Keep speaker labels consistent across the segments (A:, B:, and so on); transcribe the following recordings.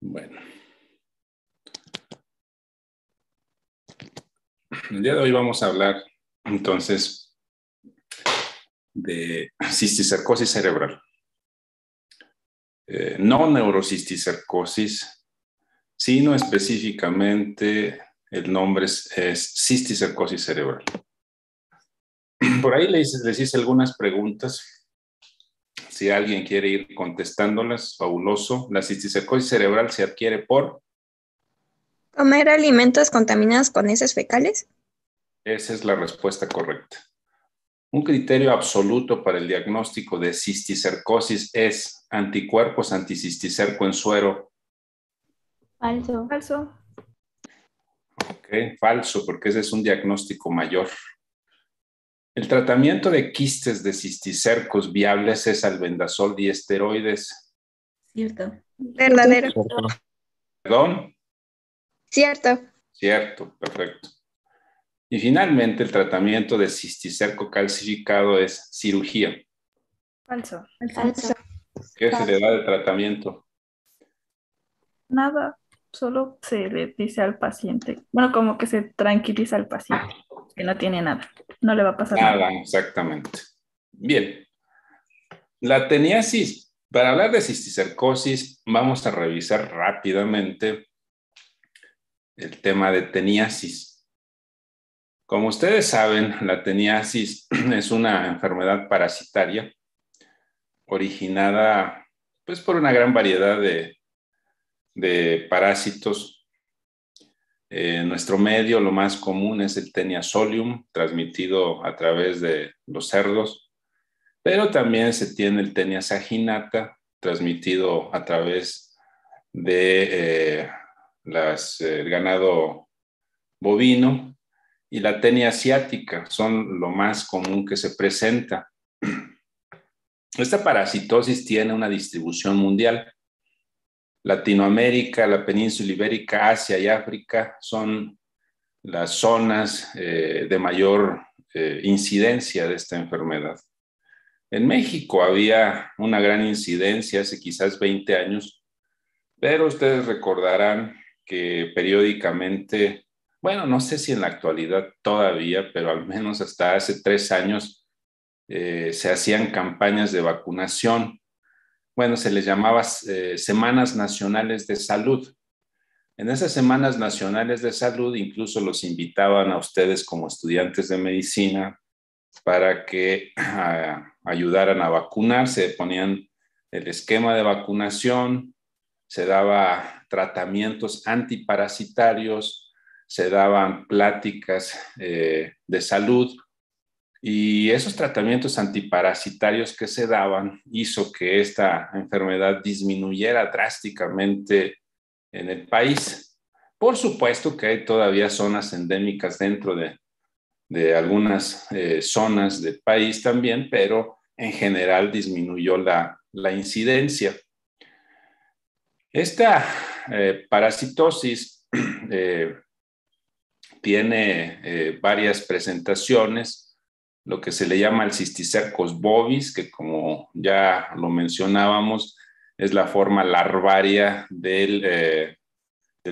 A: Bueno. El día de hoy vamos a hablar, entonces, de cisticercosis cerebral. No neurocisticercosis, sino específicamente el nombre es cisticercosis cerebral. Por ahí les hice algunas preguntas. Si alguien quiere ir contestándolas, fabuloso. La cisticercosis cerebral se adquiere por...
B: ¿Comer alimentos contaminados con heces fecales?
A: Esa es la respuesta correcta. Un criterio absoluto para el diagnóstico de cisticercosis es anticuerpos anticisticerco en suero.
C: Falso.
D: Falso.
A: Ok, falso, porque ese es un diagnóstico mayor. El tratamiento de quistes de cisticercos viables es albendazol y esteroides.
C: Cierto.
B: Verdadero.
A: ¿Perdón?
B: Cierto.
A: Cierto, perfecto. Y finalmente, el tratamiento de cisticerco calcificado es cirugía.
D: Falso.
C: Falso.
A: ¿Qué se le da de tratamiento?
D: Nada, solo se le dice al paciente, bueno, como que se tranquiliza al paciente, que no tiene nada, no le va a pasar nada.
A: Nada, exactamente. Bien. La teniasis, para hablar de cisticercosis, vamos a revisar rápidamente el tema de teniasis. Como ustedes saben, la teniasis es una enfermedad parasitaria originada pues, por una gran variedad de parásitos. En nuestro medio, lo más común es el Taenia solium, transmitido a través de los cerdos, pero también se tiene el Taenia saginata, transmitido a través de el ganado bovino, y la Taenia asiática son lo más común que se presenta. Esta parasitosis tiene una distribución mundial. Latinoamérica, la península ibérica, Asia y África son las zonas de mayor incidencia de esta enfermedad. En México había una gran incidencia hace quizás 20 años, pero ustedes recordarán que periódicamente, bueno, no sé si en la actualidad todavía, pero al menos hasta hace 3 años se hacían campañas de vacunación. Bueno, se les llamaba Semanas Nacionales de Salud. En esas Semanas Nacionales de Salud incluso los invitaban a ustedes como estudiantes de medicina para que ayudaran a vacunarse, ponían el esquema de vacunación, se daba tratamientos antiparasitarios, se daban pláticas de salud, y esos tratamientos antiparasitarios que se daban hizo que esta enfermedad disminuyera drásticamente en el país. Por supuesto que hay todavía zonas endémicas dentro de algunas zonas del país también, pero en general disminuyó la incidencia. Esta parasitosis tiene varias presentaciones, lo que se le llama el cisticercos bovis, que como ya lo mencionábamos, es la forma larvaria del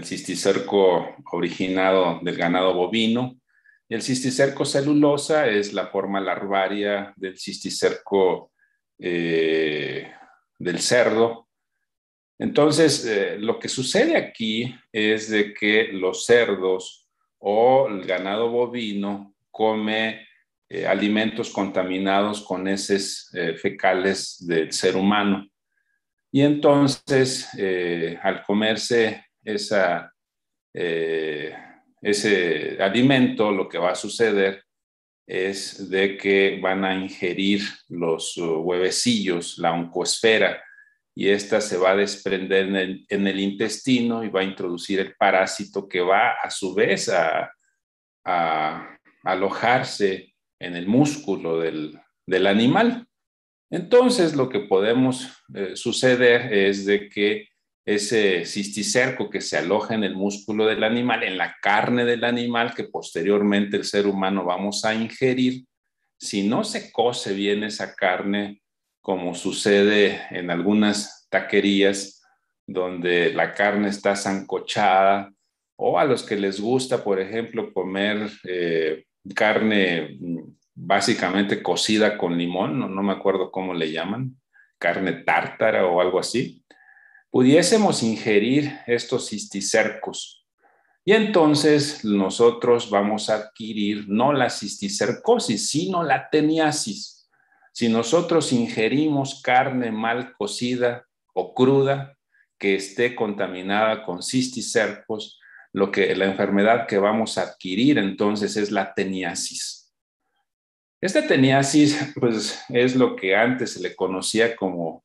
A: cisticerco originado del ganado bovino. Y el cisticerco celulosa es la forma larvaria del cisticerco del cerdo. Entonces, lo que sucede aquí es de que los cerdos o el ganado bovino come alimentos contaminados con heces fecales del ser humano. Y entonces, al comerse ese alimento, lo que va a suceder es de que van a ingerir los huevecillos, la oncoesfera, y esta se va a desprender en el intestino y va a introducir el parásito que va a su vez a alojarse en el músculo del animal. Entonces, lo que podemos suceder es de que ese cisticerco que se aloja en el músculo del animal, en la carne del animal, que posteriormente el ser humano vamos a ingerir, si no se cose bien esa carne, como sucede en algunas taquerías donde la carne está sancochada, o a los que les gusta, por ejemplo, comer carne básicamente cocida con limón, no me acuerdo cómo le llaman, carne tártara o algo así, pudiésemos ingerir estos cisticercos. Y entonces nosotros vamos a adquirir no la cisticercosis, sino la teniasis. Si nosotros ingerimos carne mal cocida o cruda que esté contaminada con cisticercos, la enfermedad que vamos a adquirir entonces es la teniasis. Esta teniasis, pues, es lo que antes se le conocía como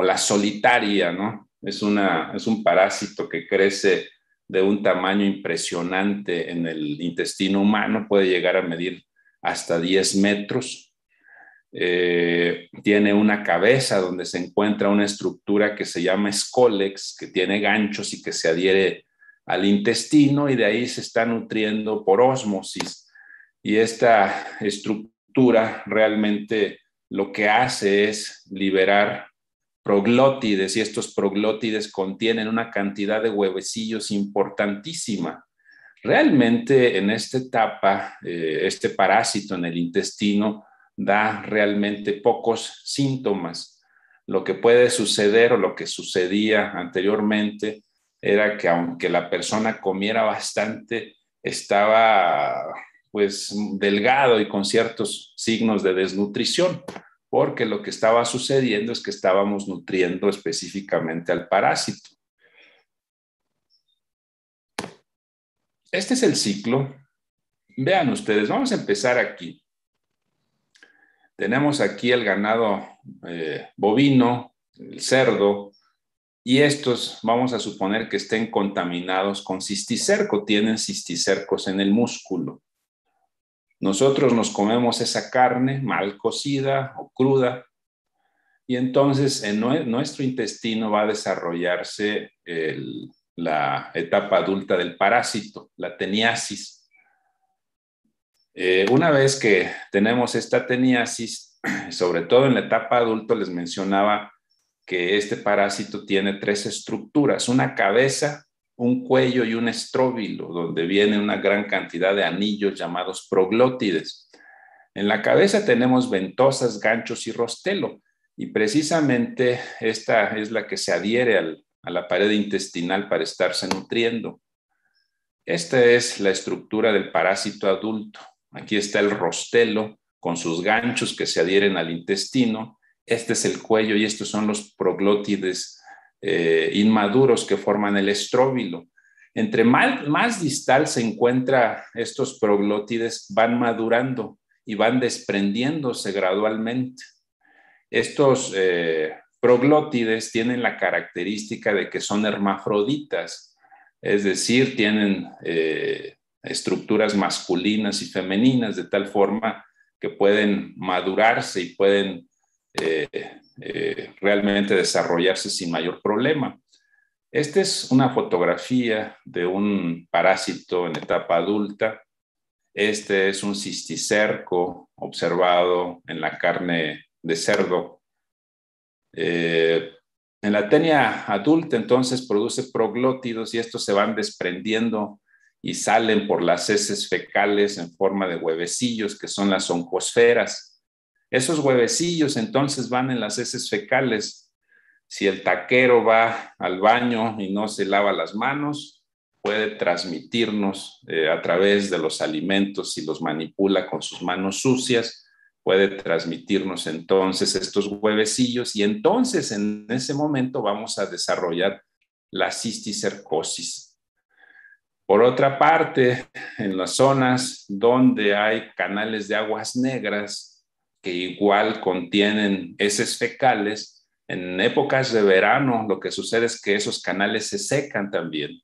A: la solitaria, ¿no? Es un parásito que crece de un tamaño impresionante en el intestino humano, puede llegar a medir hasta 10 metros. Tiene una cabeza donde se encuentra una estructura que se llama escólex, que tiene ganchos y que se adhiere al intestino, y de ahí se está nutriendo por ósmosis. Y esta estructura realmente lo que hace es liberar proglótides, y estos proglótides contienen una cantidad de huevecillos importantísima. Realmente en esta etapa, este parásito en el intestino da realmente pocos síntomas. Lo que puede suceder, o lo que sucedía anteriormente, era que aunque la persona comiera bastante, estaba pues delgado y con ciertos signos de desnutrición, porque lo que estaba sucediendo es que estábamos nutriendo específicamente al parásito. Este es el ciclo. Vean ustedes, vamos a empezar aquí. Tenemos aquí el ganado bovino, el cerdo, y estos vamos a suponer que estén contaminados con cisticerco, tienen cisticercos en el músculo. Nosotros nos comemos esa carne mal cocida o cruda, y entonces en nuestro intestino va a desarrollarse la etapa adulta del parásito, la teniasis. Una vez que tenemos esta teniasis, sobre todo en la etapa adulta, les mencionaba que este parásito tiene 3 estructuras: una cabeza, un cuello y un estróbilo, donde viene una gran cantidad de anillos llamados proglótides. En la cabeza tenemos ventosas, ganchos y rostelo, y precisamente esta es la que se adhiere a la pared intestinal para estarse nutriendo. Esta es la estructura del parásito adulto. Aquí está el rostelo con sus ganchos que se adhieren al intestino. Este es el cuello y estos son los proglótides inmaduros que forman el estróbilo. Entre más distal se encuentra estos proglótides, van madurando y van desprendiéndose gradualmente. Estos proglótides tienen la característica de que son hermafroditas, es decir, tienen estructuras masculinas y femeninas, de tal forma que pueden madurarse y pueden realmente desarrollarse sin mayor problema. Esta es una fotografía de un parásito en etapa adulta. Este es un cisticerco observado en la carne de cerdo. En la tenia adulta, entonces, produce proglótidos, y estos se van desprendiendo y salen por las heces fecales en forma de huevecillos, que son las oncosferas. Esos huevecillos entonces van en las heces fecales. Si el taquero va al baño y no se lava las manos, puede transmitirnos a través de los alimentos, si los manipula con sus manos sucias, puede transmitirnos entonces estos huevecillos, y entonces en ese momento vamos a desarrollar la cisticercosis. Por otra parte, en las zonas donde hay canales de aguas negras que igual contienen heces fecales, en épocas de verano lo que sucede es que esos canales se secan también.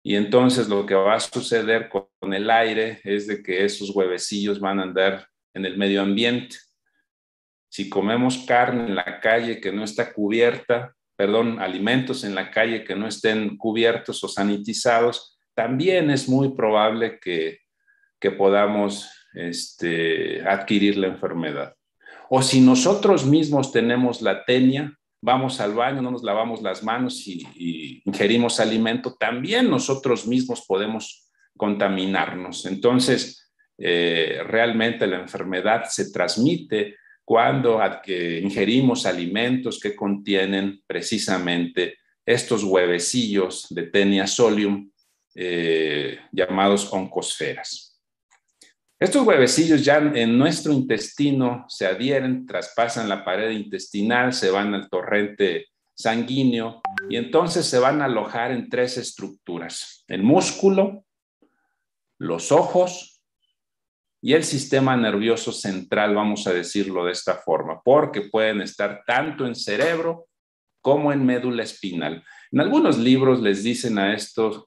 A: Y entonces lo que va a suceder con el aire es de que esos huevecillos van a andar en el medio ambiente. Si comemos carne en la calle que no está cubierta, alimentos en la calle que no estén cubiertos o sanitizados, también es muy probable que podamos adquirir la enfermedad. O si nosotros mismos tenemos la tenia, vamos al baño, no nos lavamos las manos y ingerimos alimento, también nosotros mismos podemos contaminarnos. Entonces, realmente la enfermedad se transmite cuando ingerimos alimentos que contienen precisamente estos huevecillos de Taenia solium llamados oncosferas. Estos huevecillos ya en nuestro intestino se adhieren, traspasan la pared intestinal, se van al torrente sanguíneo y entonces se van a alojar en 3 estructuras: el músculo, los ojos y el sistema nervioso central, vamos a decirlo de esta forma, porque pueden estar tanto en cerebro como en médula espinal. En algunos libros les dicen a estos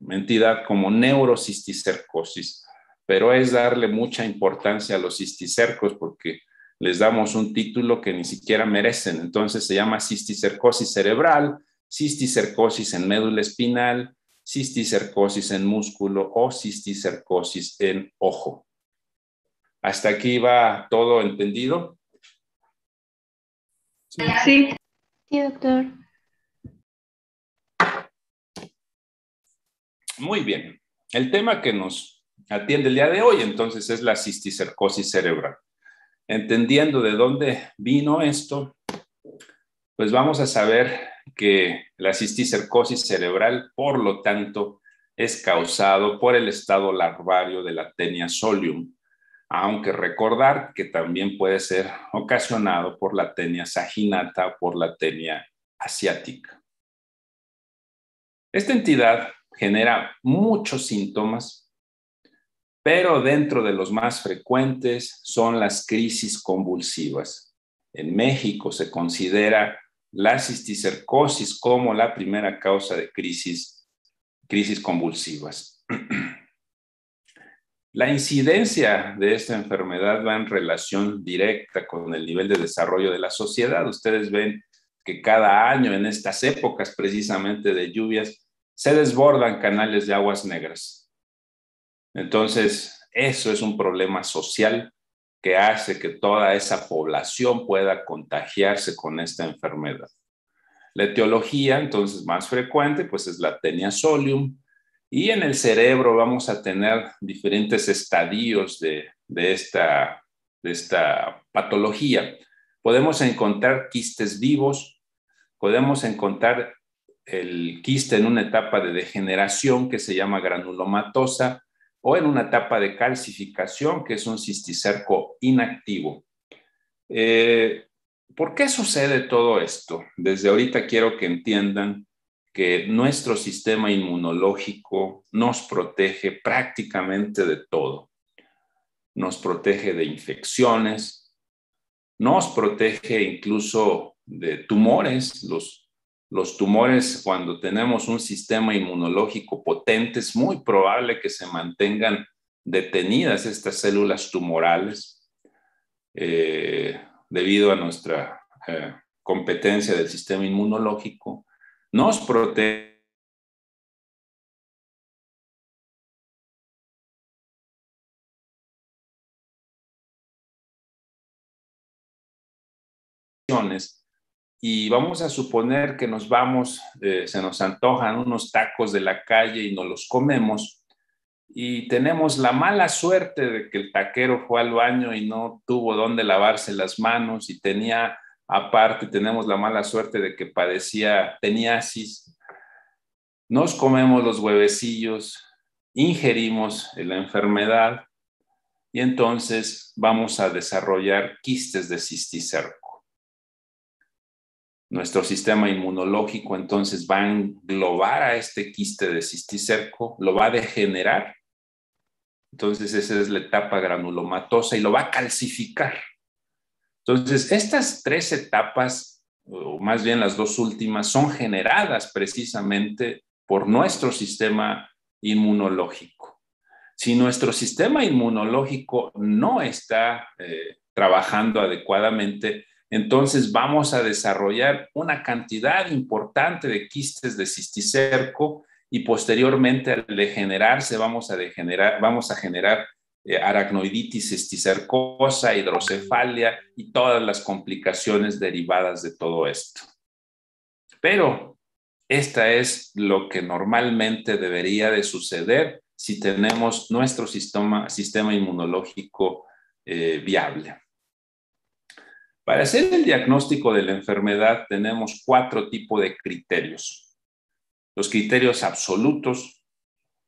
A: entidad como neurocisticercosis, pero es darle mucha importancia a los cisticercos porque les damos un título que ni siquiera merecen. Entonces se llama cisticercosis cerebral, cisticercosis en médula espinal, cisticercosis en músculo o cisticercosis en ojo. ¿Hasta aquí va todo entendido?
C: Sí. Sí, doctor.
A: Muy bien. El tema que nos atiende el día de hoy, entonces, es la cisticercosis cerebral. Entendiendo de dónde vino esto, pues vamos a saber que la cisticercosis cerebral, por lo tanto, es causado por el estado larvario de la Taenia solium, aunque recordar que también puede ser ocasionado por la Taenia saginata o por la Taenia asiática. Esta entidad genera muchos síntomas, pero dentro de los más frecuentes son las crisis convulsivas. En México se considera la cisticercosis como la primera causa de crisis convulsivas. La incidencia de esta enfermedad va en relación directa con el nivel de desarrollo de la sociedad. Ustedes ven que cada año en estas épocas precisamente de lluvias se desbordan canales de aguas negras. Entonces, eso es un problema social que hace que toda esa población pueda contagiarse con esta enfermedad. La etiología, entonces, más frecuente, pues es la Taenia solium, y en el cerebro vamos a tener diferentes estadios de esta patología. Podemos encontrar quistes vivos, podemos encontrar el quiste en una etapa de degeneración que se llama granulomatosa o en una etapa de calcificación que es un cisticerco inactivo. ¿Por qué sucede todo esto? Desde ahorita quiero que entiendan que nuestro sistema inmunológico nos protege prácticamente de todo. Nos protege de infecciones, nos protege incluso de tumores. Los tumores, cuando tenemos un sistema inmunológico potente, es muy probable que se mantengan detenidas estas células tumorales debido a nuestra competencia del sistema inmunológico. Nos protege y vamos a suponer que nos vamos, se nos antojan unos tacos de la calle y nos los comemos y tenemos la mala suerte de que el taquero fue al baño y no tuvo dónde lavarse las manos y tenemos la mala suerte de que padecía teniasis. Nos comemos los huevecillos, ingerimos la enfermedad y entonces vamos a desarrollar quistes de cisticerco. Nuestro sistema inmunológico entonces va a englobar a este quiste de cisticerco, lo va a degenerar. Entonces esa es la etapa granulomatosa y lo va a calcificar. Entonces estas 3 etapas, o más bien las 2 últimas, son generadas precisamente por nuestro sistema inmunológico. Si nuestro sistema inmunológico no está trabajando adecuadamente, entonces vamos a desarrollar una cantidad importante de quistes de cisticerco y posteriormente al degenerarse vamos a generar aracnoiditis cisticercosa, hidrocefalia y todas las complicaciones derivadas de todo esto. Pero esta es lo que normalmente debería de suceder si tenemos nuestro sistema inmunológico viable. Para hacer el diagnóstico de la enfermedad tenemos 4 tipos de criterios. Los criterios absolutos,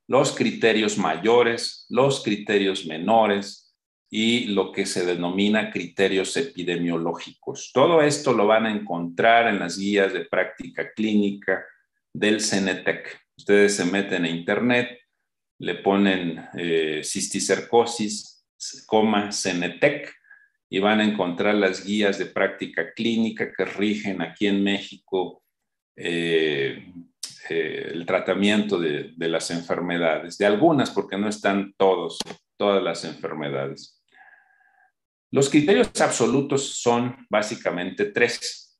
A: los criterios mayores, los criterios menores y lo que se denomina criterios epidemiológicos. Todo esto lo van a encontrar en las guías de práctica clínica del CENETEC. Ustedes se meten a internet, le ponen cisticercosis, CENETEC, y van a encontrar las guías de práctica clínica que rigen aquí en México el tratamiento de las enfermedades, de algunas, porque no están todas las enfermedades. Los criterios absolutos son básicamente 3,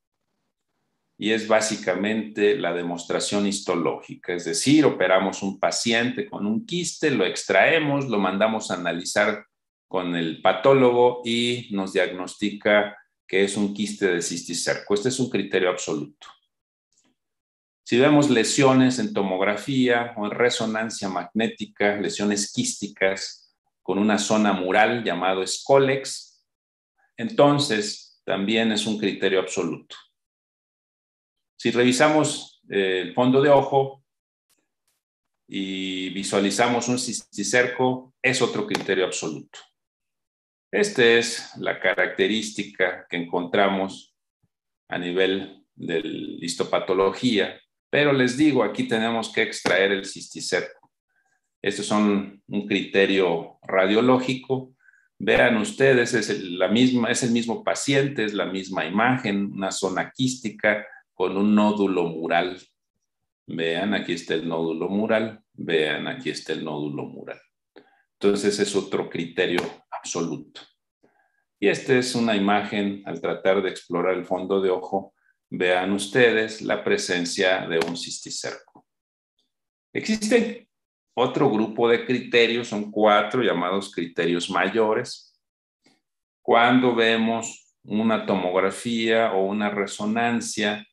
A: y es básicamente la demostración histológica, es decir, operamos un paciente con un quiste, lo extraemos, lo mandamos a analizar con el patólogo y nos diagnostica que es un quiste de cisticerco. Este es un criterio absoluto. Si vemos lesiones en tomografía o en resonancia magnética, lesiones quísticas con una zona mural llamado Scolex, entonces también es un criterio absoluto. Si revisamos el fondo de ojo y visualizamos un cisticerco, es otro criterio absoluto. Esta es la característica que encontramos a nivel de la histopatología, pero les digo, aquí tenemos que extraer el cisticerco. Estos son un criterio radiológico. Vean ustedes, es el mismo paciente, es la misma imagen, una zona quística con un nódulo mural. Vean, aquí está el nódulo mural. Vean, aquí está el nódulo mural. Entonces es otro criterio absoluto. Y esta es una imagen al tratar de explorar el fondo de ojo. Vean ustedes la presencia de un cisticerco. Existe otro grupo de criterios, son 4 llamados criterios mayores. Cuando vemos una tomografía o una resonancia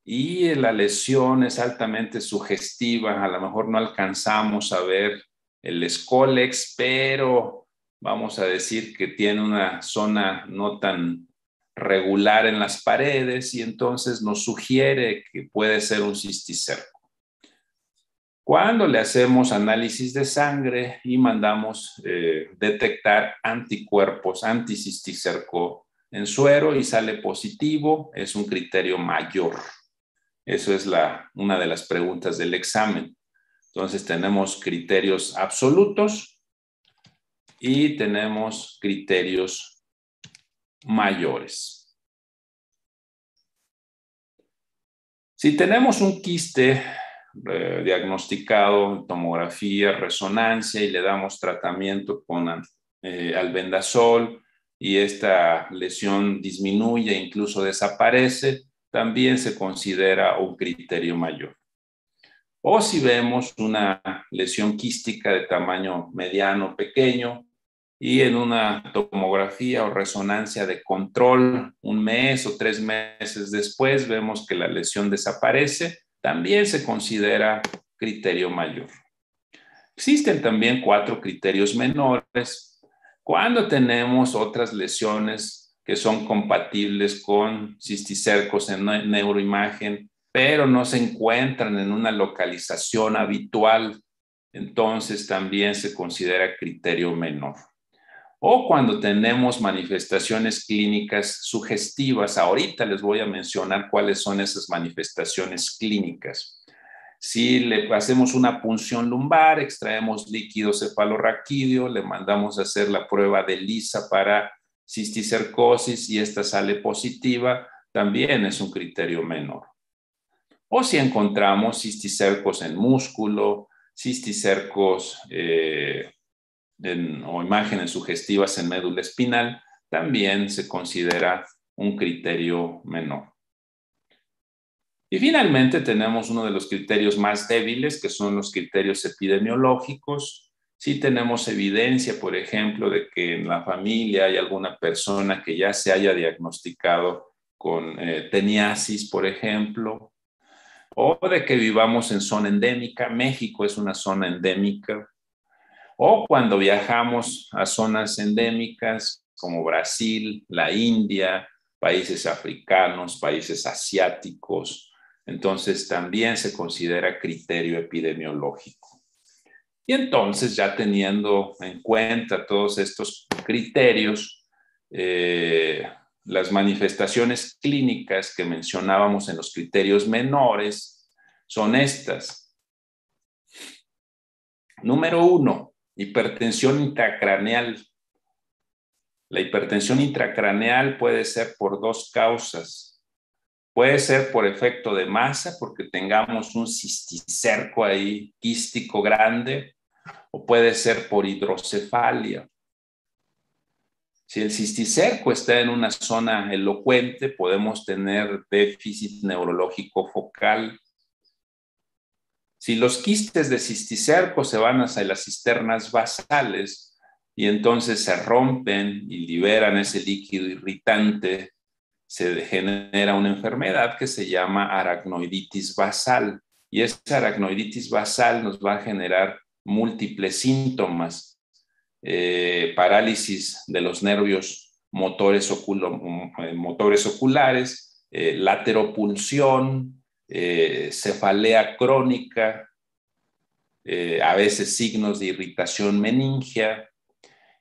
A: y la lesión es altamente sugestiva, a lo mejor no alcanzamos a ver el Scolex, pero vamos a decir que tiene una zona no tan regular en las paredes y entonces nos sugiere que puede ser un cisticerco. Cuando le hacemos análisis de sangre y mandamos detectar anticuerpos anticisticerco en suero y sale positivo, es un criterio mayor. Eso es una de las preguntas del examen. Entonces tenemos criterios absolutos y tenemos criterios mayores. Si tenemos un quiste diagnosticado en tomografía, resonancia y le damos tratamiento con albendazol y esta lesión disminuye e incluso desaparece, también se considera un criterio mayor. O si vemos una lesión quística de tamaño mediano, pequeño, y en una tomografía o resonancia de control, 1 mes o 3 meses después, vemos que la lesión desaparece, también se considera criterio mayor. Existen también 4 criterios menores cuando tenemos otras lesiones que son compatibles con cisticercos en neuroimagen, pero no se encuentran en una localización habitual, entonces también se considera criterio menor. O cuando tenemos manifestaciones clínicas sugestivas, ahorita les voy a mencionar cuáles son esas manifestaciones clínicas. Si le hacemos una punción lumbar, extraemos líquido cefalorraquídeo, le mandamos a hacer la prueba de ELISA para cisticercosis y esta sale positiva, también es un criterio menor. O si encontramos cisticercos en músculo, cisticercos o imágenes sugestivas en médula espinal, también se considera un criterio menor. Y finalmente tenemos uno de los criterios más débiles, que son los criterios epidemiológicos, Sí tenemos evidencia, por ejemplo, de que en la familia hay alguna persona que ya se haya diagnosticado con teniasis, por ejemplo, o de que vivamos en zona endémica. México es una zona endémica. O cuando viajamos a zonas endémicas como Brasil, la India, países africanos, países asiáticos, entonces también se considera criterio epidemiológico. Y entonces, ya teniendo en cuenta todos estos criterios, las manifestaciones clínicas que mencionábamos en los criterios menores son estas. Número 1, hipertensión intracraneal. La hipertensión intracraneal puede ser por dos causas. Puede ser por efecto de masa, porque tengamos un cisticerco ahí quístico grande, o puede ser por hidrocefalia. Si el cisticerco está en una zona elocuente, podemos tener déficit neurológico focal. Si los quistes de cisticerco se van hacia las cisternas basales y entonces se rompen y liberan ese líquido irritante, se genera una enfermedad que se llama aracnoiditis basal. Y esa aracnoiditis basal nos va a generar múltiples síntomas. Parálisis de los nervios motores oculares, lateropulsión, cefalea crónica, a veces signos de irritación meningia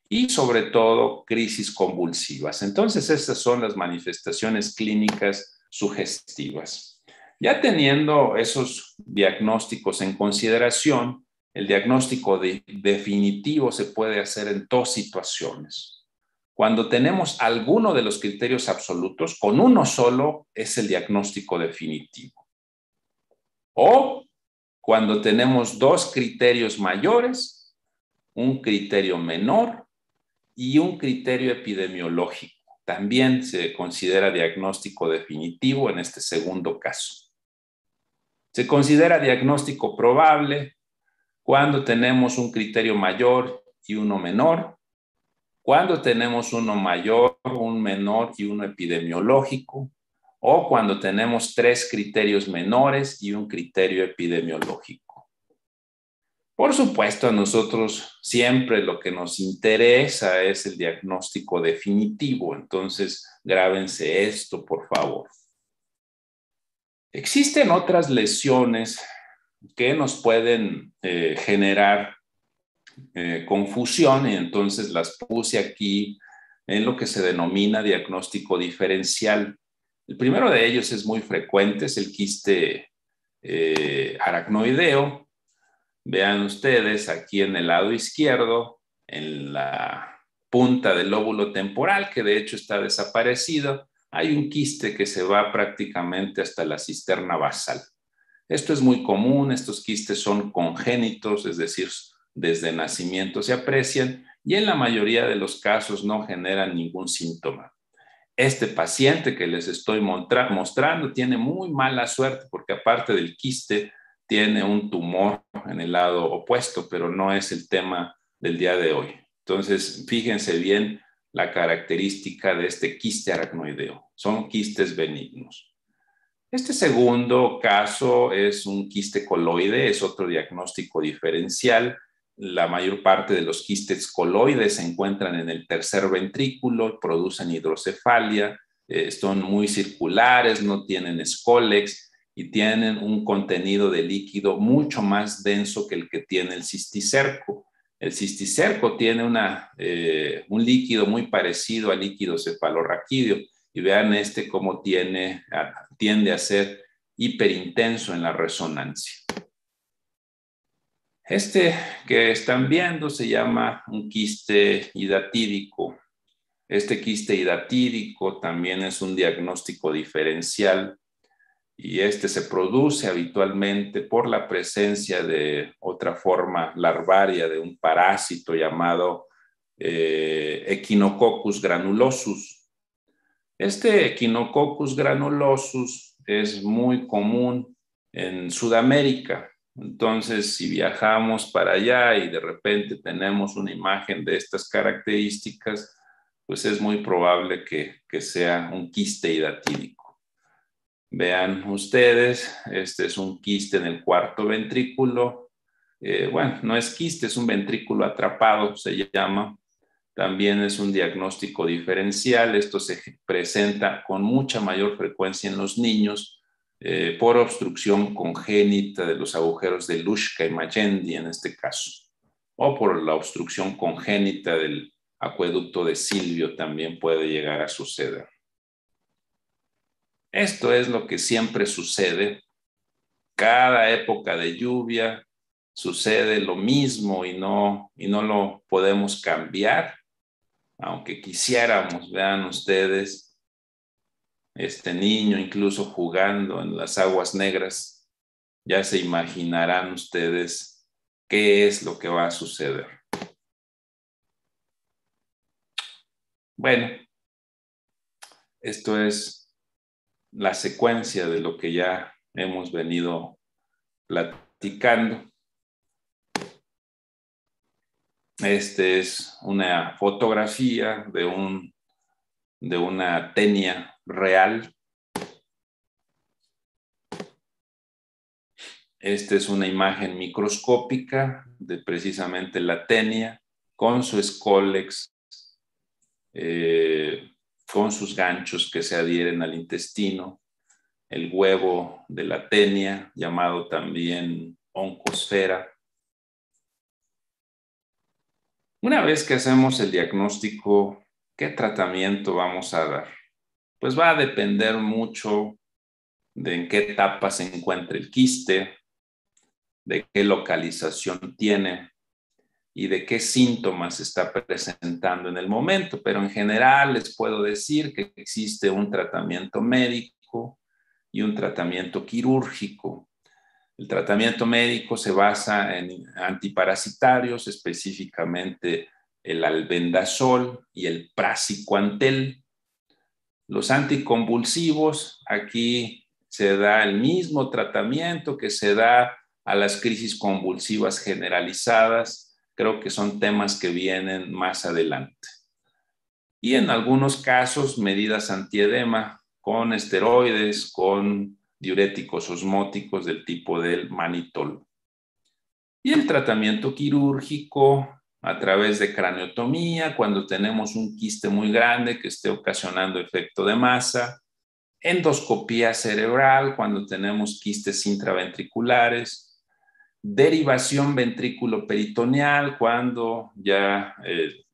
A: y sobre todo crisis convulsivas. Entonces, estas son las manifestaciones clínicas sugestivas. Ya teniendo esos diagnósticos en consideración, el diagnóstico definitivo se puede hacer en dos situaciones. Cuando tenemos alguno de los criterios absolutos, con uno solo es el diagnóstico definitivo. O cuando tenemos dos criterios mayores, un criterio menor y un criterio epidemiológico. También se considera diagnóstico definitivo en este segundo caso. Se considera diagnóstico probable cuando tenemos un criterio mayor y uno menor, cuando tenemos uno mayor, un menor y uno epidemiológico, o cuando tenemos tres criterios menores y un criterio epidemiológico. Por supuesto, a nosotros siempre lo que nos interesa es el diagnóstico definitivo, entonces grábense esto, por favor. Existen otras lesiones que nos pueden generar confusión, y entonces las puse aquí en lo que se denomina diagnóstico diferencial. El primero de ellos es muy frecuente, es el quiste aracnoideo. Vean ustedes aquí en el lado izquierdo, en la punta del lóbulo temporal, que de hecho está desaparecido, hay un quiste que se va prácticamente hasta la cisterna basal. Esto es muy común, estos quistes son congénitos, es decir, desde nacimiento se aprecian y en la mayoría de los casos no generan ningún síntoma. Este paciente que les estoy mostrando tiene muy mala suerte porque aparte del quiste tiene un tumor en el lado opuesto, pero no es el tema del día de hoy. Entonces, fíjense bien la característica de este quiste aracnoideo. Son quistes benignos. Este segundo caso es un quiste coloide, es otro diagnóstico diferencial. La mayor parte de los quistes coloides se encuentran en el tercer ventrículo, producen hidrocefalia, son muy circulares, no tienen escólex y tienen un contenido de líquido mucho más denso que el que tiene el cisticerco. El cisticerco tiene un líquido muy parecido al líquido cefalorraquídeo y vean cómo tiende a ser hiperintenso en la resonancia. Este que están viendo se llama un quiste hidatídico. Este quiste hidatídico también es un diagnóstico diferencial y se produce habitualmente por la presencia de otra forma larvaria de un parásito llamado Echinococcus granulosus. Este Echinococcus granulosus es muy común en Sudamérica. Entonces, si viajamos para allá y de repente tenemos una imagen de estas características, pues es muy probable que sea un quiste hidatídico. Vean ustedes, este es un quiste en el cuarto ventrículo. Bueno, no es quiste, es un ventrículo atrapado, se llama. También es un diagnóstico diferencial. Esto se presenta con mucha mayor frecuencia en los niños por obstrucción congénita de los agujeros de Luschka y Magendie en este caso, o por la obstrucción congénita del acueducto de Silvio también puede llegar a suceder. Esto es lo que siempre sucede. Cada época de lluvia sucede lo mismo y no lo podemos cambiar, aunque quisiéramos. Vean ustedes, este niño incluso jugando en las aguas negras, ya se imaginarán ustedes qué es lo que va a suceder. Bueno, esto es la secuencia de lo que ya hemos venido platicando. Este es una fotografía de una tenia real. Esta es una imagen microscópica de precisamente la tenia con su escólex, con sus ganchos que se adhieren al intestino, el huevo de la tenia, llamado también oncosfera. Una vez que hacemos el diagnóstico, ¿qué tratamiento vamos a dar? Pues va a depender mucho de en qué etapa se encuentra el quiste, de qué localización tiene y de qué síntomas está presentando en el momento. Pero en general les puedo decir que existe un tratamiento médico y un tratamiento quirúrgico. El tratamiento médico se basa en antiparasitarios, específicamente el albendazol y el praziquantel. Los anticonvulsivos, aquí se da el mismo tratamiento que se da a las crisis convulsivas generalizadas. Creo que son temas que vienen más adelante. Y en algunos casos, medidas antiedema con esteroides, con diuréticos osmóticos del tipo del manitol. Y el tratamiento quirúrgico a través de craniotomía, cuando tenemos un quiste muy grande que esté ocasionando efecto de masa, endoscopía cerebral cuando tenemos quistes intraventriculares, derivación ventrículo-peritoneal cuando ya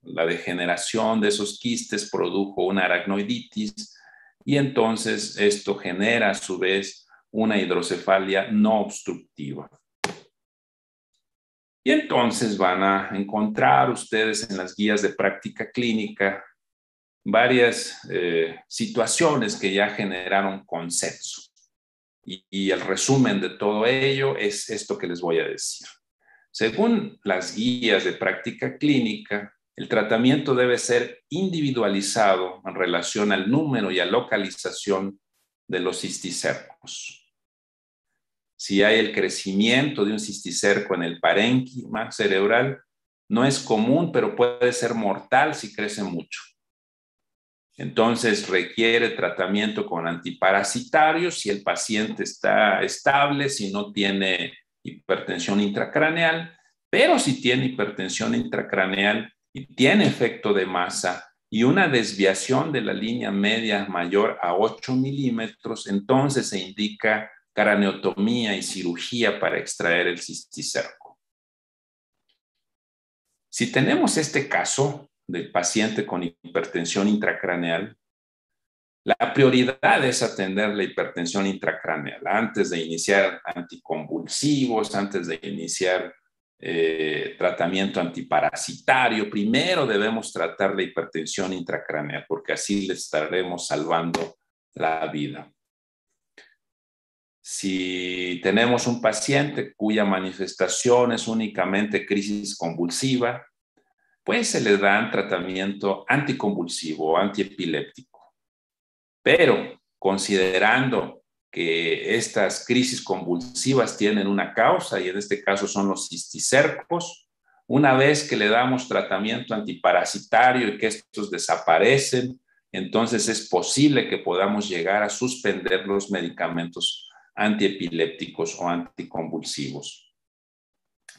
A: la degeneración de esos quistes produjo una aracnoiditis y entonces esto genera a su vez una hidrocefalia no obstructiva. Y entonces van a encontrar ustedes en las guías de práctica clínica varias situaciones que ya generaron consenso. Y el resumen de todo ello es esto que les voy a decir. Según las guías de práctica clínica, el tratamiento debe ser individualizado en relación al número y a localización de los cisticercos. Si hay el crecimiento de un cisticerco en el parénquima cerebral, no es común, pero puede ser mortal si crece mucho. Entonces requiere tratamiento con antiparasitarios si el paciente está estable, si no tiene hipertensión intracraneal, pero si tiene hipertensión intracraneal y tiene efecto de masa y una desviación de la línea media mayor a 8 milímetros, entonces se indica craneotomía y cirugía para extraer el cisticerco. Si tenemos este caso del paciente con hipertensión intracraneal, la prioridad es atender la hipertensión intracraneal antes de iniciar anticonvulsivos, antes de iniciar tratamiento antiparasitario. Primero debemos tratar la hipertensión intracraneal porque así le estaremos salvando la vida. Si tenemos un paciente cuya manifestación es únicamente crisis convulsiva, pues se le da tratamiento anticonvulsivo o antiepiléptico. Pero considerando que estas crisis convulsivas tienen una causa, y en este caso son los cisticercos. Una vez que le damos tratamiento antiparasitario y que estos desaparecen, entonces es posible que podamos llegar a suspender los medicamentos antiepilépticos o anticonvulsivos.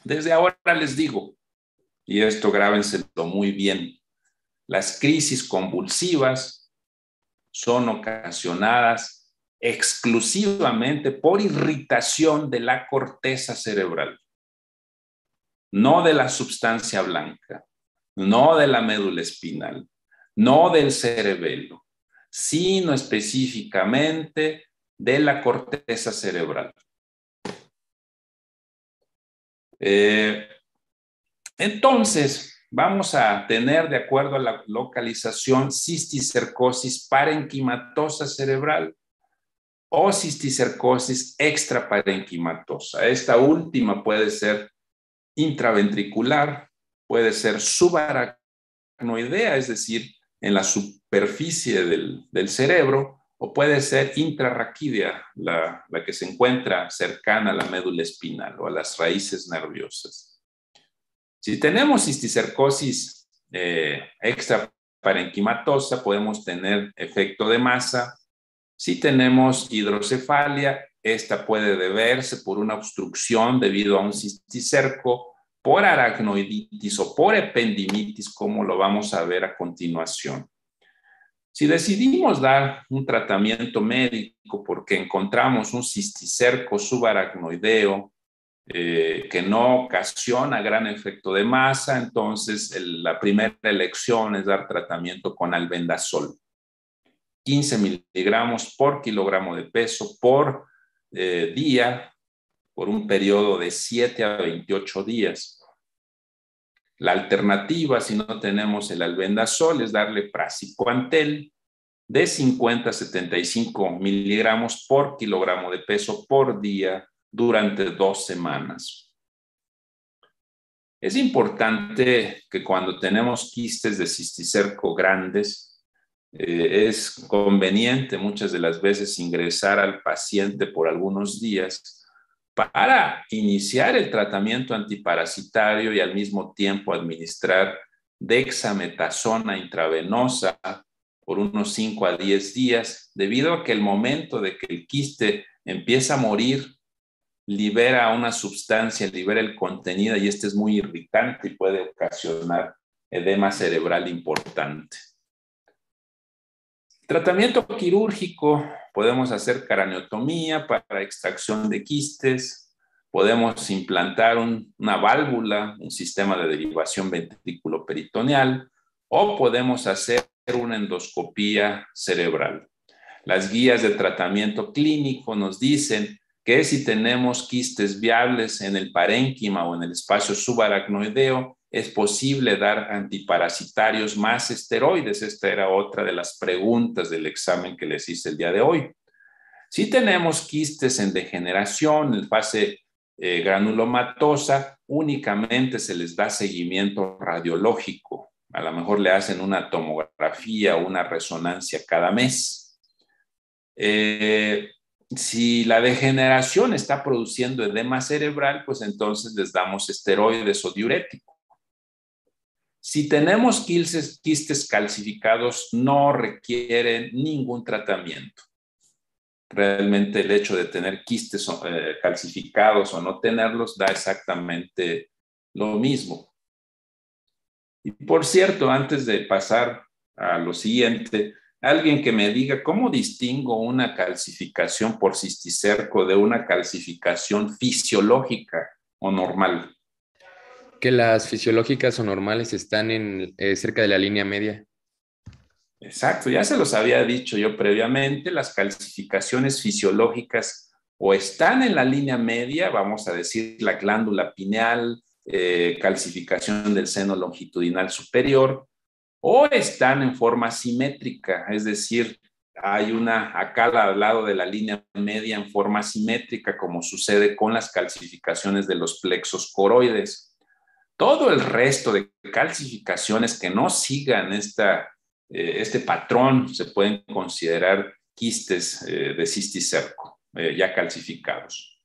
A: Desde ahora les digo, y esto grábenselo muy bien, las crisis convulsivas son ocasionadas exclusivamente por irritación de la corteza cerebral, no de la sustancia blanca, no de la médula espinal, no del cerebelo, sino específicamente de la corteza cerebral. Entonces, vamos a tener, de acuerdo a la localización, cisticercosis parenquimatosa cerebral o cisticercosis extraparenquimatosa. Esta última puede ser intraventricular, puede ser subaracnoidea, es decir, en la superficie del cerebro, o puede ser intrarraquídea, la que se encuentra cercana a la médula espinal o a las raíces nerviosas. Si tenemos cisticercosis extraparenquimatosa, podemos tener efecto de masa. Si tenemos hidrocefalia, esta puede deberse por una obstrucción debido a un cisticerco, por aracnoiditis o por ependimitis, como lo vamos a ver a continuación. Si decidimos dar un tratamiento médico porque encontramos un cisticerco subaracnoideo que no ocasiona gran efecto de masa, entonces la primera elección es dar tratamiento con albendazol. 15 miligramos por kilogramo de peso por día, por un periodo de 7 a 28 días. La alternativa, si no tenemos el albendazol, es darle praziquantel de 50 a 75 miligramos por kilogramo de peso por día durante 2 semanas. Es importante que cuando tenemos quistes de cisticerco grandes, es conveniente muchas de las veces ingresar al paciente por algunos días para iniciar el tratamiento antiparasitario y al mismo tiempo administrar dexametasona intravenosa por unos 5 a 10 días, debido a que el momento de que el quiste empieza a morir, libera una sustancia, libera el contenido, y este es muy irritante y puede ocasionar edema cerebral importante. Tratamiento quirúrgico, podemos hacer craneotomía para extracción de quistes, podemos implantar una válvula, un sistema de derivación ventrículo-peritoneal, o podemos hacer una endoscopía cerebral. Las guías de tratamiento clínico nos dicen que si tenemos quistes viables en el parénquima o en el espacio subaracnoideo, es posible dar antiparasitarios más esteroides. Esta era otra de las preguntas del examen que les hice el día de hoy. Si tenemos quistes en degeneración, en fase granulomatosa, únicamente se les da seguimiento radiológico. A lo mejor le hacen una tomografía o una resonancia cada mes. Si la degeneración está produciendo edema cerebral, pues entonces les damos esteroides o diurético. Si tenemos quistes calcificados, no requieren ningún tratamiento. Realmente el hecho de tener quistes calcificados o no tenerlos da exactamente lo mismo. Y por cierto, antes de pasar a lo siguiente, alguien que me diga cómo distingo una calcificación por cisticerco de una calcificación fisiológica o normal.
E: Que las fisiológicas o normales están cerca de la línea media.
A: Exacto, ya se los había dicho yo previamente, las calcificaciones fisiológicas o están en la línea media, vamos a decir la glándula pineal, calcificación del seno longitudinal superior, o están en forma simétrica, es decir, hay una acá al lado de la línea media en forma simétrica, como sucede con las calcificaciones de los plexos coroides. Todo el resto de calcificaciones que no sigan este patrón se pueden considerar quistes de cisticerco. ya calcificados.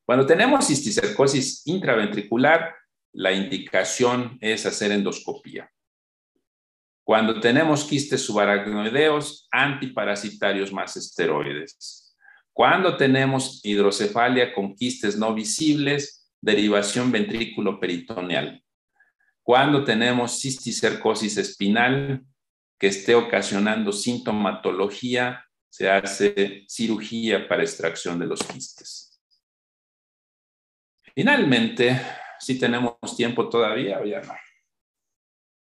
A: Cuando tenemos cisticercosis intraventricular, la indicación es hacer endoscopía. Cuando tenemos quistes subaracnoideos, antiparasitarios más esteroides. Cuando tenemos hidrocefalia con quistes no visibles, derivación ventrículo-peritoneal. Cuando tenemos cisticercosis espinal que esté ocasionando sintomatología, se hace cirugía para extracción de los quistes. Finalmente, ¿sí tenemos tiempo todavía o ya no?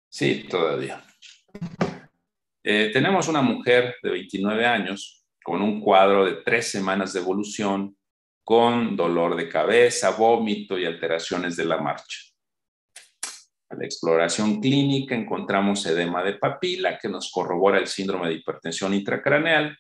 A: Sí, todavía. Tenemos una mujer de 29 años con un cuadro de 3 semanas de evolución, con dolor de cabeza, vómito y alteraciones de la marcha. A la exploración clínica encontramos edema de papila que nos corrobora el síndrome de hipertensión intracraneal.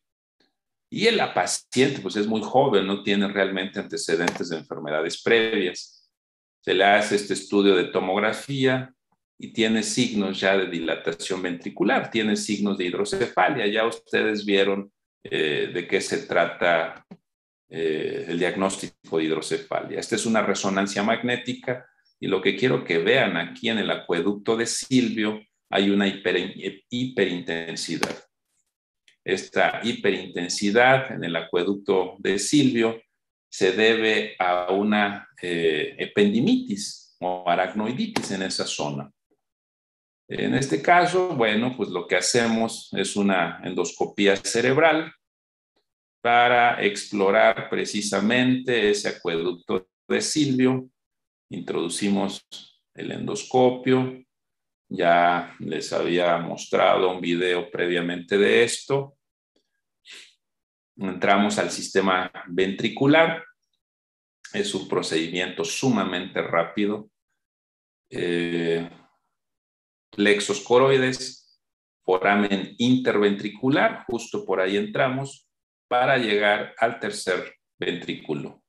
A: Y la paciente pues es muy joven, no tiene realmente antecedentes de enfermedades previas. Se le hace este estudio de tomografía y tiene signos ya de dilatación ventricular, tiene signos de hidrocefalia. Ya ustedes vieron de qué se trata el diagnóstico de hidrocefalia. Esta es una resonancia magnética y lo que quiero que vean aquí en el acueducto de Silvio hay una hiperintensidad. Esta hiperintensidad en el acueducto de Silvio se debe a una ependimitis o aracnoiditis en esa zona. En este caso, bueno, pues lo que hacemos es una endoscopía cerebral para explorar precisamente ese acueducto de Silvio. Introducimos el endoscopio. Ya les había mostrado un video previamente de esto. Entramos al sistema ventricular. Es un procedimiento sumamente rápido. Plexos coroides, foramen interventricular, justo por ahí entramos, para llegar al tercer ventrículo.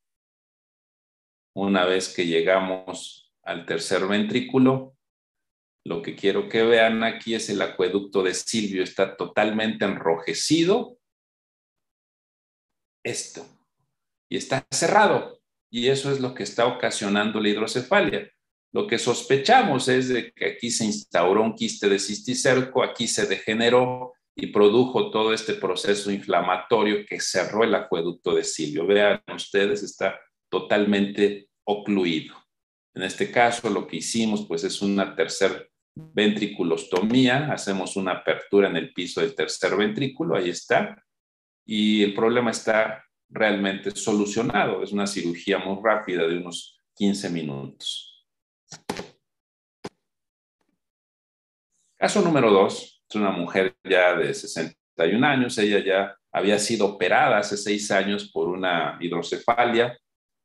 A: Una vez que llegamos al tercer ventrículo, lo que quiero que vean aquí es el acueducto de Silvio, está totalmente enrojecido. Esto. Y está cerrado. Y eso es lo que está ocasionando la hidrocefalia. Lo que sospechamos es de que aquí se instauró un quiste de cisticerco, aquí se degeneró y produjo todo este proceso inflamatorio que cerró el acueducto de Silvio. Vean ustedes, está totalmente ocluido. En este caso, lo que hicimos pues es una tercer ventriculostomía, hacemos una apertura en el piso del tercer ventrículo, ahí está, y el problema está realmente solucionado. Es una cirugía muy rápida de unos 15 minutos. Caso número 2, es una mujer ya de 61 años, ella ya había sido operada hace 6 años por una hidrocefalia.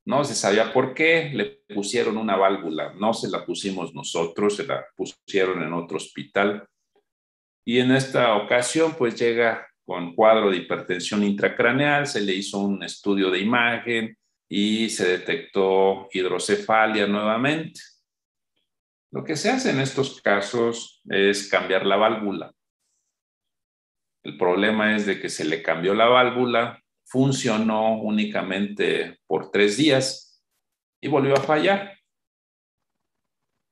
A: No se sabía por qué, le pusieron una válvula, no se la pusimos nosotros, se la pusieron en otro hospital. Y en esta ocasión, pues llega con cuadro de hipertensión intracraneal, se le hizo un estudio de imagen y se detectó hidrocefalia nuevamente. Lo que se hace en estos casos es cambiar la válvula. El problema es de que se le cambió la válvula, funcionó únicamente por 3 días y volvió a fallar.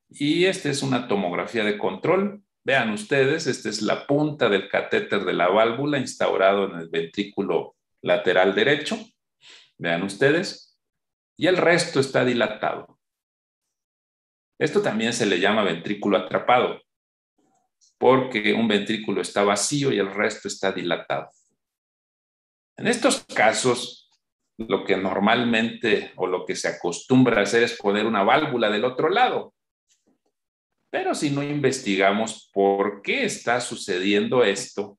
A: Y esta es una tomografía de control. Vean ustedes, esta es la punta del catéter de la válvula instaurado en el ventrículo lateral derecho. Vean ustedes. Y el resto está dilatado. Esto también se le llama ventrículo atrapado, porque un ventrículo está vacío y el resto está dilatado. En estos casos, lo que normalmente o lo que se acostumbra a hacer es poner una válvula del otro lado. Pero si no investigamos por qué está sucediendo esto,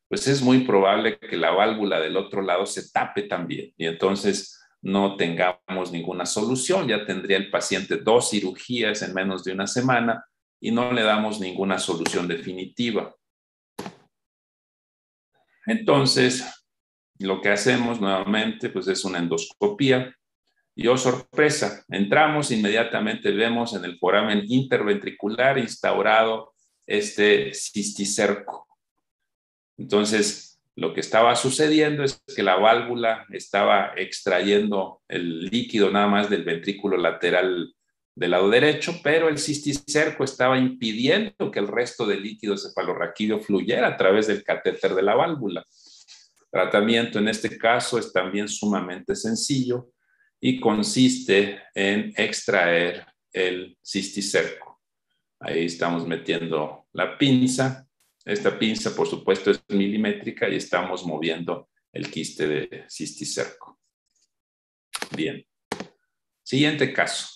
A: pues es muy probable que la válvula del otro lado se tape también y entonces no tengamos ninguna solución. Ya tendría el paciente 2 cirugías en menos de una semana y no le damos ninguna solución definitiva. Entonces, lo que hacemos nuevamente pues es una endoscopía. Y oh sorpresa, entramos, inmediatamente vemos en el foramen interventricular instaurado este cisticerco. Entonces, Lo que estaba sucediendo es que la válvula estaba extrayendo el líquido nada más del ventrículo lateral del lado derecho, pero el cisticerco estaba impidiendo que el resto del líquido cefalorraquídeo fluyera a través del catéter de la válvula. El tratamiento en este caso es también sumamente sencillo y consiste en extraer el cisticerco. Ahí estamos metiendo la pinza. Esta pinza, por supuesto, es milimétrica y estamos moviendo el quiste de cisticerco. Bien. Siguiente caso.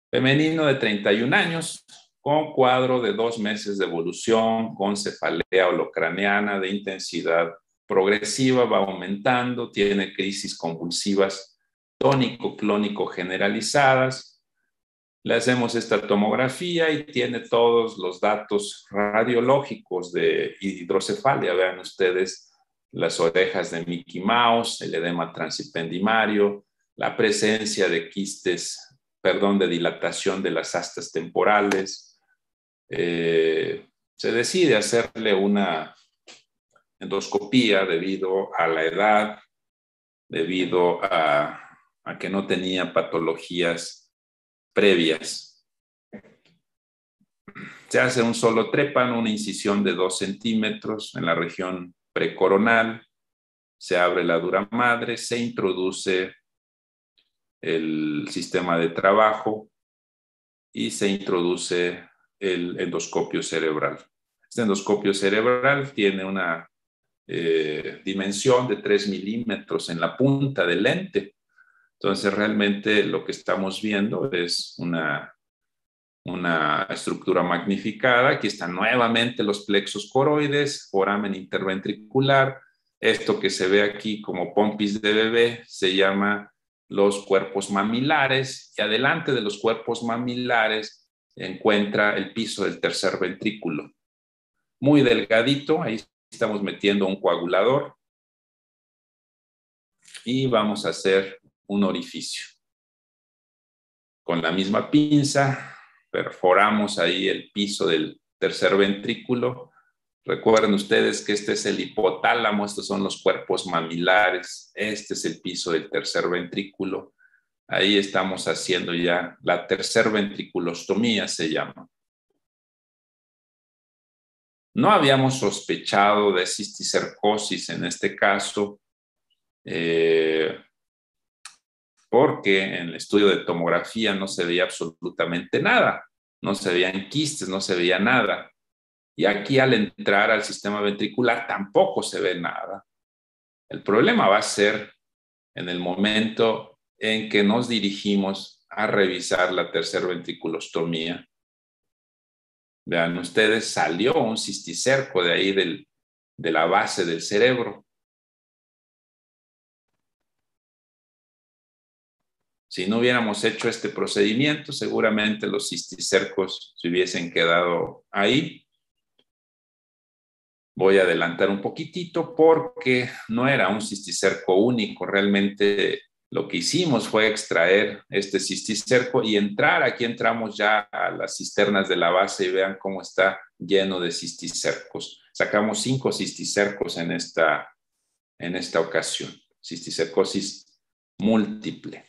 A: Femenino de 31 años, con cuadro de 2 meses de evolución, con cefalea holocraneana de intensidad progresiva, va aumentando, tiene crisis convulsivas tónico-clónico generalizadas. Le hacemos esta tomografía y tiene todos los datos radiológicos de hidrocefalia. Vean ustedes las orejas de Mickey Mouse, el edema transipendimario, la presencia de quistes, de dilatación de las astas temporales. Se decide hacerle una endoscopía debido a la edad, debido a que no tenía patologías previas. Se hace un solo trépano, una incisión de 2 centímetros en la región precoronal, se abre la dura madre, se introduce el sistema de trabajo y se introduce el endoscopio cerebral. Este endoscopio cerebral tiene una dimensión de 3 milímetros en la punta del lente. Entonces, realmente lo que estamos viendo es una estructura magnificada. Aquí están nuevamente los plexos coroides, foramen interventricular. Esto que se ve aquí como pompis de bebé se llama los cuerpos mamilares, y adelante de los cuerpos mamilares encuentra el piso del tercer ventrículo. Muy delgadito, ahí estamos metiendo un coagulador y vamos a hacer un orificio. Con la misma pinza perforamos ahí el piso del tercer ventrículo. Recuerden ustedes que este es el hipotálamo, estos son los cuerpos mamilares, este es el piso del tercer ventrículo. Ahí estamos haciendo ya la tercer ventriculostomía, se llama. No habíamos sospechado de cisticercosis en este caso, porque en el estudio de tomografía no se veía absolutamente nada, no se veían quistes, no se veía nada. Y aquí al entrar al sistema ventricular tampoco se ve nada. El problema va a ser en el momento en que nos dirigimos a revisar la tercer ventriculostomía. Vean ustedes, salió un cisticerco de ahí de la base del cerebro. Si no hubiéramos hecho este procedimiento, seguramente los cisticercos se hubiesen quedado ahí. Voy a adelantar un poquitito porque no era un cisticerco único. Realmente lo que hicimos fue extraer este cisticerco y entrar. Aquí entramos ya a las cisternas de la base y vean cómo está lleno de cisticercos. Sacamos 5 cisticercos en esta ocasión. Cisticercosis múltiple.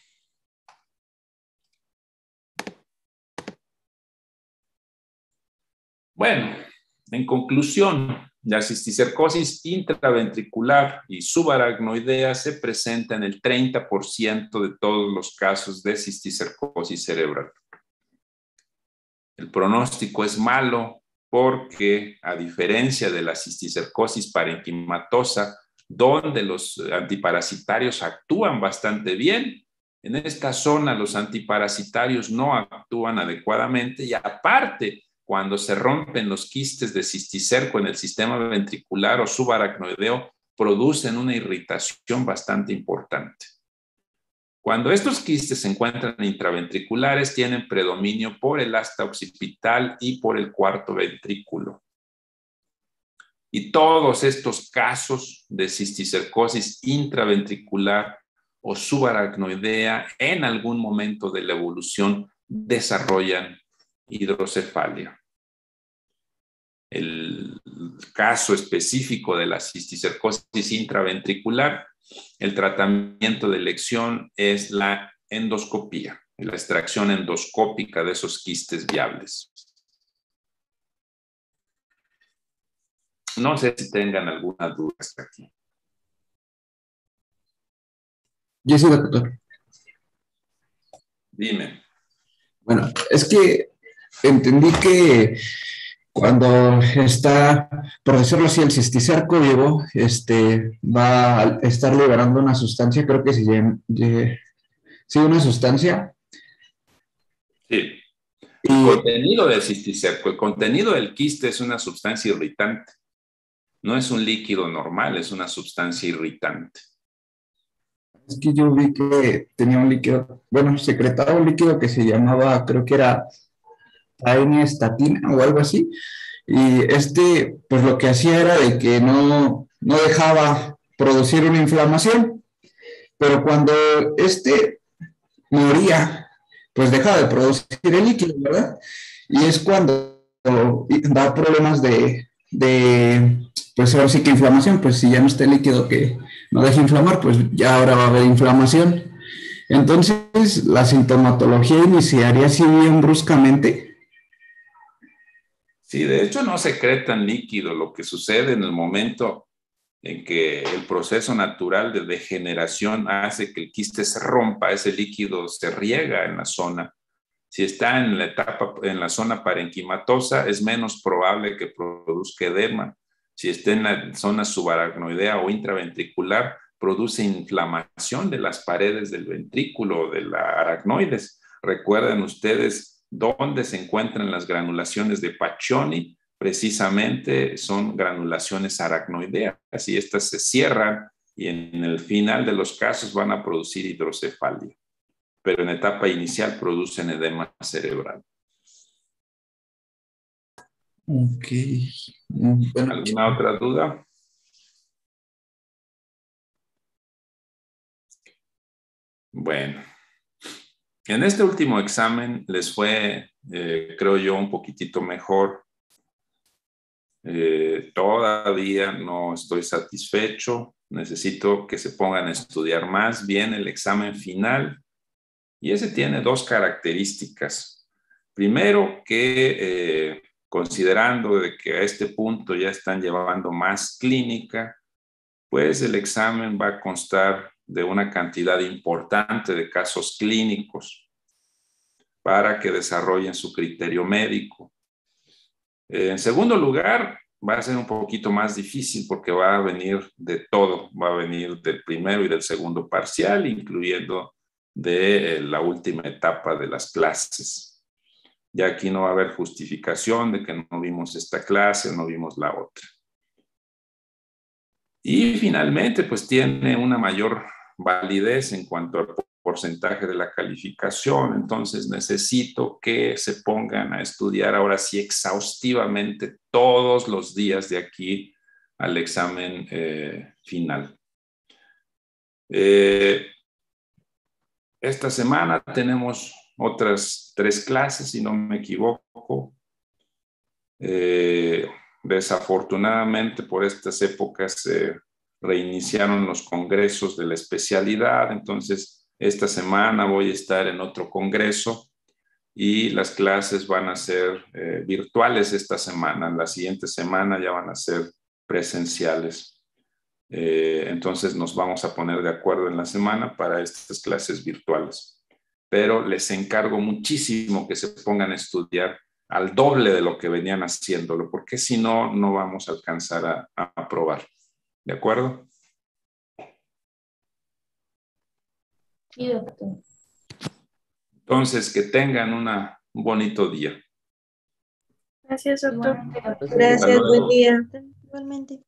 A: Bueno, en conclusión, la cisticercosis intraventricular y subaracnoidea se presenta en el 30% de todos los casos de cisticercosis cerebral. El pronóstico es malo porque, a diferencia de la cisticercosis parenquimatosa, donde los antiparasitarios actúan bastante bien, en esta zona los antiparasitarios no actúan adecuadamente y aparte, cuando se rompen los quistes de cisticerco en el sistema ventricular o subaracnoideo, producen una irritación bastante importante. Cuando estos quistes se encuentran intraventriculares, tienen predominio por el asta occipital y por el cuarto ventrículo. Y todos estos casos de cisticercosis intraventricular o subaracnoidea en algún momento de la evolución desarrollan hidrocefalia. caso específico de la cisticercosis intraventricular, el tratamiento de elección es la endoscopía, la extracción endoscópica de esos quistes viables. No sé si tengan alguna duda hasta aquí.
F: Yo sí, doctor.
A: Dime.
F: Bueno, es que entendí que cuando está, por decirlo así, el cisticerco vivo, va a estar liberando una sustancia, creo que se llama, sí, una sustancia.
A: Sí. El
F: Y
A: contenido del cisticerco, el contenido del quiste es una sustancia irritante. No es un líquido normal, es una sustancia irritante.
F: es que yo vi que tenía un líquido, bueno, secretaba un líquido que se llamaba, creo que era estatina o algo así. Y pues lo que hacía era de que no dejaba producir una inflamación, pero cuando moría, pues deja de producir el líquido, ¿verdad? Y es cuando da problemas pues ahora sí que inflamación, pues si ya no está el líquido que no deja inflamar, pues ya ahora va a haber inflamación. Entonces, la sintomatología iniciaría así bien bruscamente.
A: Sí, de hecho no secretan líquido. Lo que sucede en el momento en que el proceso natural de degeneración hace que el quiste se rompa, ese líquido se riega en la zona. Si está en la etapa, en la zona parenquimatosa, es menos probable que produzca edema. Si está en la zona subaracnoidea o intraventricular, produce inflamación de las paredes del ventrículo o de la aracnoides. Recuerden ustedes dónde se encuentran las granulaciones de Paccioni. Precisamente son granulaciones aracnoideas y estas se cierran y en el final de los casos van a producir hidrocefalia, pero en etapa inicial producen edema cerebral.
F: Ok. Bueno,
A: ¿Alguna otra duda? Bueno, en este último examen les fue, creo yo, un poquitito mejor. Todavía no estoy satisfecho. Necesito que se pongan a estudiar más bien el examen final. Y ese tiene dos características. Primero, que considerando de que a este punto ya están llevando más clínica, pues el examen va a constar de una cantidad importante de casos clínicos para que desarrollen su criterio médico. En segundo lugar, va a ser un poquito más difícil porque va a venir de todo, va a venir del primero y del segundo parcial, incluyendo de la última etapa de las clases. Ya aquí no va a haber justificación de que no vimos esta clase, no vimos la otra. Y finalmente, pues tiene una mayor validez en cuanto al porcentaje de la calificación. Entonces necesito que se pongan a estudiar ahora sí exhaustivamente todos los días de aquí al examen final. Esta semana tenemos otras 3 clases, si no me equivoco. Desafortunadamente, por estas épocas se reiniciaron los congresos de la especialidad, entonces esta semana voy a estar en otro congreso y las clases van a ser virtuales esta semana. La siguiente semana ya van a ser presenciales. Entonces nos vamos a poner de acuerdo en la semana para estas clases virtuales. Pero les encargo muchísimo que se pongan a estudiar al doble de lo que venían haciéndolo, porque si no, no vamos a alcanzar a aprobar. ¿De acuerdo?
C: Sí, doctor.
A: Entonces, que tengan un bonito día.
D: Gracias, doctor.
C: Igualmente, doctor.
B: Gracias,
A: Hasta
B: buen
A: luego.
B: día. Igualmente.